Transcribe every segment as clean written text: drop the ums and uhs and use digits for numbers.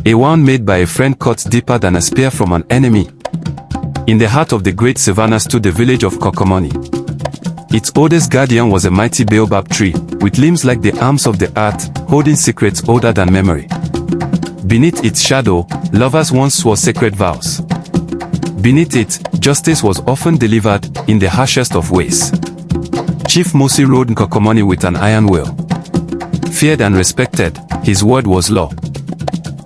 A wound made by a friend cuts deeper than a spear from an enemy. In the heart of the great savannah stood the village of Nkokomani. Its oldest guardian was a mighty baobab tree, with limbs like the arms of the earth, holding secrets older than memory. Beneath its shadow, lovers once swore sacred vows. Beneath it, justice was often delivered, in the harshest of ways. Chief Mosi ruled Nkokomani with an iron will. Feared and respected, his word was law.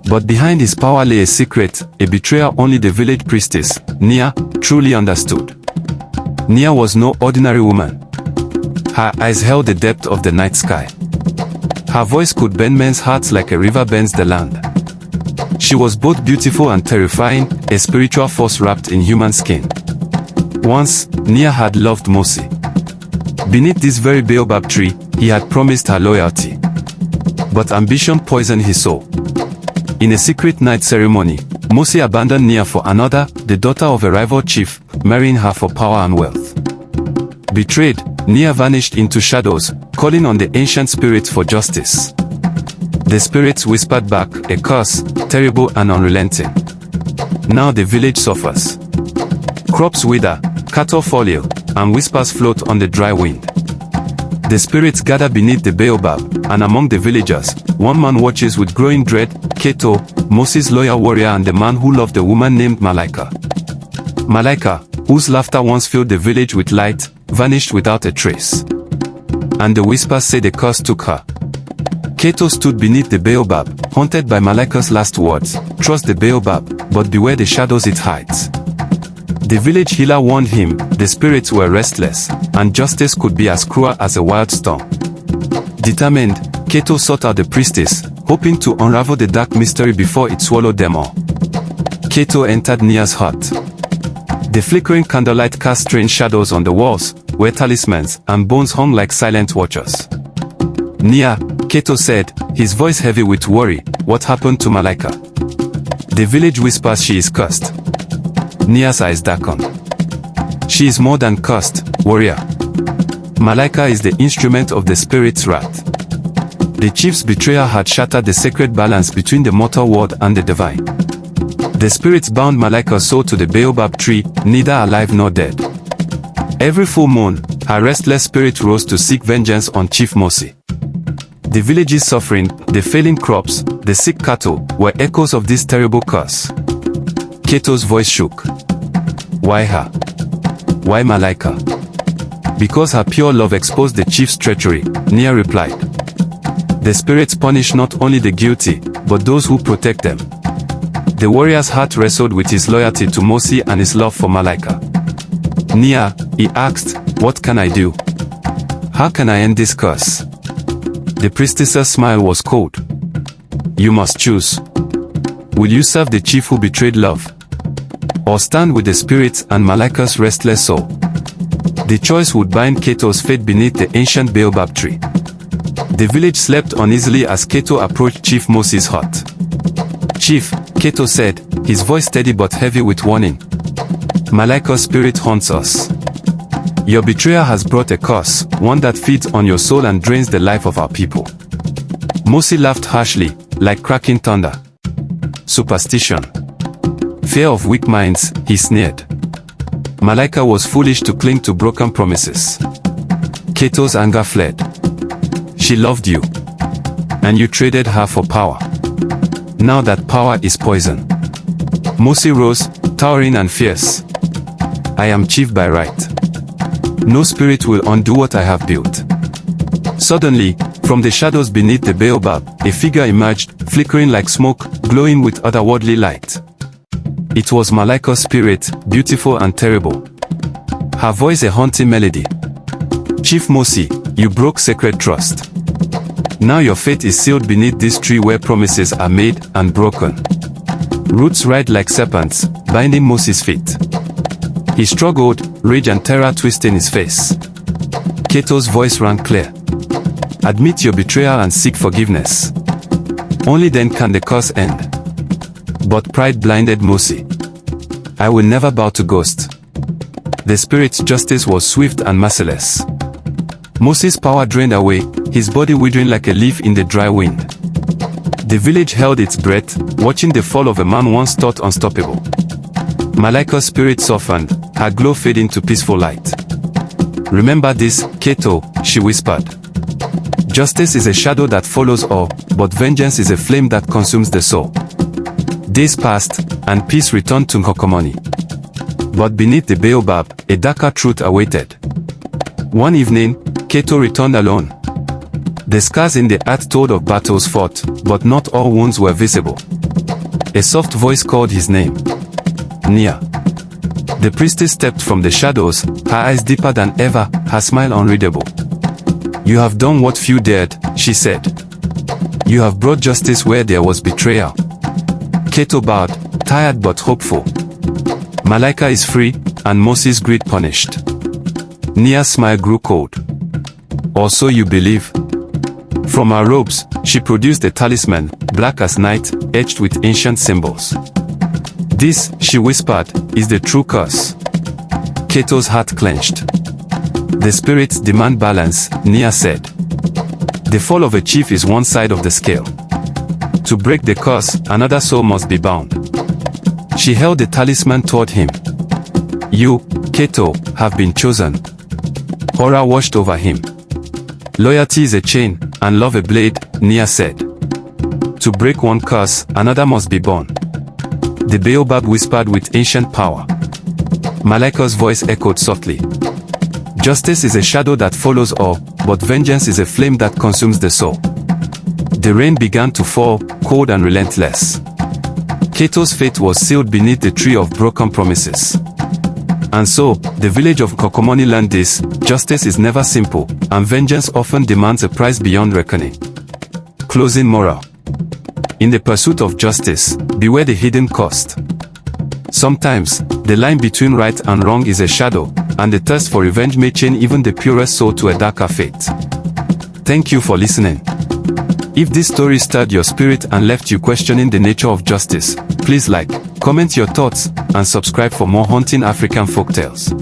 But behind his power lay a secret, a betrayal only the village priestess, Nia, truly understood. Nia was no ordinary woman. Her eyes held the depth of the night sky. Her voice could bend men's hearts like a river bends the land. She was both beautiful and terrifying, a spiritual force wrapped in human skin. Once, Nia had loved Mosi. Beneath this very baobab tree, he had promised her loyalty. But ambition poisoned his soul. In a secret night ceremony, Mosi abandoned Nia for another, the daughter of a rival chief, marrying her for power and wealth. Betrayed, Nia vanished into shadows, calling on the ancient spirits for justice. The spirits whispered back, a curse, terrible and unrelenting. Now the village suffers. Crops wither, cattle fall ill, and whispers float on the dry wind. The spirits gather beneath the baobab, and among the villagers, one man watches with growing dread, Keto, Mosi's loyal warrior and the man who loved a woman named Malaika. Malaika, whose laughter once filled the village with light, vanished without a trace. And the whispers say the curse took her. Keto stood beneath the baobab, haunted by Malaika's last words, "Trust the baobab, but beware the shadows it hides." The village healer warned him, the spirits were restless, and justice could be as cruel as a wild storm. Determined, Keto sought out the priestess, hoping to unravel the dark mystery before it swallowed them all. Keto entered Nia's heart. The flickering candlelight cast strange shadows on the walls, where talismans and bones hung like silent watchers. "Nia," Keto said, his voice heavy with worry, "what happened to Malaika?" The village whispers she is cursed. Nia's eyes darkened. "She is more than cursed, warrior. Malaika is the instrument of the spirit's wrath." The chief's betrayal had shattered the sacred balance between the mortal world and the divine. The spirits bound Malaika's soul to the baobab tree, neither alive nor dead. Every full moon, her restless spirit rose to seek vengeance on Chief Mosi. The village's suffering, the failing crops, the sick cattle, were echoes of this terrible curse. Keto's voice shook. "Why her? Why Malaika?" "Because her pure love exposed the chief's treachery," Nia replied. "The spirits punish not only the guilty, but those who protect them." The warrior's heart wrestled with his loyalty to Mosi and his love for Malaika. "Nia," he asked, "what can I do? How can I end this curse?" The priestess's smile was cold. "You must choose. Will you serve the chief who betrayed love? Or stand with the spirits and Malaika's restless soul?" The choice would bind Keto's fate beneath the ancient baobab tree. The village slept uneasily as Keto approached Chief Mosi's hut. "Chief," Keto said, his voice steady but heavy with warning. "Malaika's spirit haunts us. Your betrayal has brought a curse, one that feeds on your soul and drains the life of our people." Mosi laughed harshly, like cracking thunder. "Superstition. Fear of weak minds," he sneered. "Malaika was foolish to cling to broken promises." Keto's anger fled. "She loved you. And you traded her for power. Now that power is poison." Mosi rose, towering and fierce. "I am chief by right. No spirit will undo what I have built." Suddenly, from the shadows beneath the baobab, a figure emerged, flickering like smoke, glowing with otherworldly light. It was Malaika's spirit, beautiful and terrible. Her voice a haunting melody. "Chief Mosi, you broke sacred trust. Now your fate is sealed beneath this tree where promises are made and broken." Roots writhed like serpents, binding Mosi's feet. He struggled, rage and terror twisting his face. Keto's voice rang clear. "Admit your betrayal and seek forgiveness. Only then can the curse end." But pride blinded Mosi. "I will never bow to ghosts." The spirit's justice was swift and merciless. Mosi's power drained away, his body withering like a leaf in the dry wind. The village held its breath, watching the fall of a man once thought unstoppable. Malaika's spirit softened, her glow fading to peaceful light. "Remember this, Keto," she whispered. "Justice is a shadow that follows all, but vengeance is a flame that consumes the soul." Days passed, and peace returned to Nkokomani. But beneath the Baobab, a darker truth awaited. One evening, Keto returned alone. The scars in the earth told of battles fought, but not all wounds were visible. A soft voice called his name. Nia. The priestess stepped from the shadows, her eyes deeper than ever, her smile unreadable. "You have done what few dared," she said. "You have brought justice where there was betrayal." Keto bowed, tired but hopeful. Malaika is free, and Moses' greed punished. Nia's smile grew cold. "Or so you believe?" From her robes, she produced a talisman, black as night, etched with ancient symbols. "This," she whispered, "is the true curse." Keto's heart clenched. "The spirits demand balance," Nia said. "The fall of a chief is one side of the scale. To break the curse, another soul must be bound." She held the talisman toward him. "You, Keto, have been chosen." Horror washed over him. "Loyalty is a chain, and love a blade," Nia said. "To break one curse, another must be born." The Baobab whispered with ancient power. Malaika's voice echoed softly. "Justice is a shadow that follows all, but vengeance is a flame that consumes the soul." The rain began to fall, cold and relentless. Keto's fate was sealed beneath the tree of broken promises. And so, the village of Nkokomani learned this: justice is never simple, and vengeance often demands a price beyond reckoning. Closing moral. In the pursuit of justice, beware the hidden cost. Sometimes, the line between right and wrong is a shadow, and the thirst for revenge may chain even the purest soul to a darker fate. Thank you for listening. If this story stirred your spirit and left you questioning the nature of justice, please like, comment your thoughts, and subscribe for more haunting African folktales.